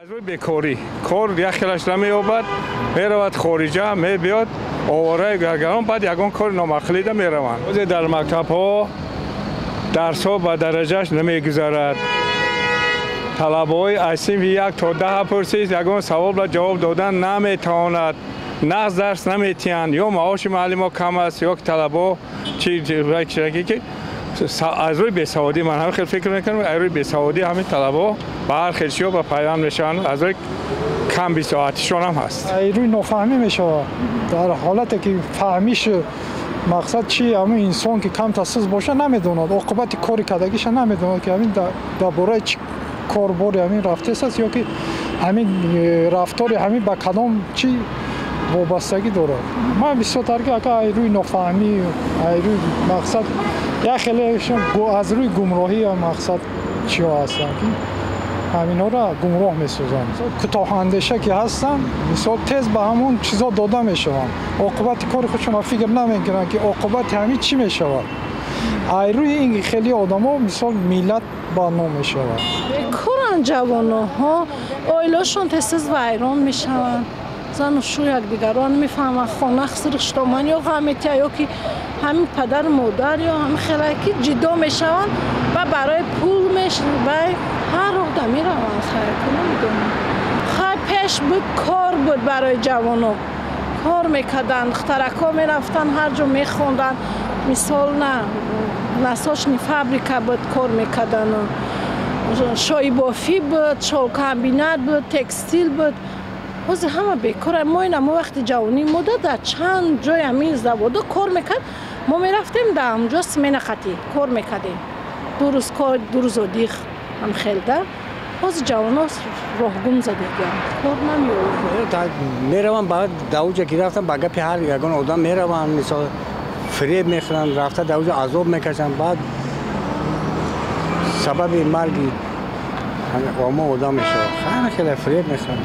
از روی بیکاری کار یک خیلیش نمی‌یابد میرود خارجه میبیاد آواره گرگران بعد یگان کار نامخلیده میروند روزی در مکتب ها درس ها به درجهش نمیگذارد طلبه‌های از صنف 1 تا 10 پرسید یگان سوال را جواب دادن نمیتواند نقص درس نمیتیند یا معاش معلم ها کم است یا طلبه چی که از روی بیسوادی من هم خیلی فکر میکنم از روی بیسوادی همین طلبه به هر خیلشی ها به پیوند میشن از روی کم بیسوادیشون هم هست از روی نفهمی میشه در حالتی که فهمیش مقصد چی همین انسان که کم تحصیل باشه نمیدوند عاقبت کاری کردگیش نمیدوند که همین در باره چی کارباری همین رفته است یا که همین رفتاری همین به کدام چی وابستگی داره من بسیار ترکی اگه از روی نفهمی از روی مقصد یا خیلیشون از روی گمراهی مقصد چی هستن همین ها را گمراه میسازن کوتاه اندیشه که هستن مثال تیز به همون چیزا داده میشون عاقبت کار خودشون فکر نمیکنن که عاقبت همین چی میشود از روی این خیلی آدم ها مثال ملت برنامه میشود کورن جوانه ها آیلاشون تیز ویران میشون زن و شو یک دیگران میفهمن خانه سرشتمان یا غمیتی یا که همین پدر مادر یا همین خیلی جدا میشون و برای پول میشن و هر وقت میرون خیلی نمیدونم خیلی پیش بود کار بود برای جوانو کار میکردن اخترکا میرفتن هر جا میخوندن مثال نه نساشنی فابریکا بود کار میکردن شای بافی بود شال کمبینات بود تکستیل بود واسه همه بیکاره ما وقتی جوانی مدت در چند جای همین زوادا کار میکرد ما میرفتیم در اونجا سمین خطی کار میکردیم دو روز کار دو روز دیخ هم خیلده واسه جوانا راه گم زده کار نمیاد میروم بعد دوجا که رفتم با گپ هر یگان آدم میروم مثلا فریب میخورن رفته دوجا عذاب میکشن بعد سبب مرگی اما آدم میشه خیلی فریب میخورن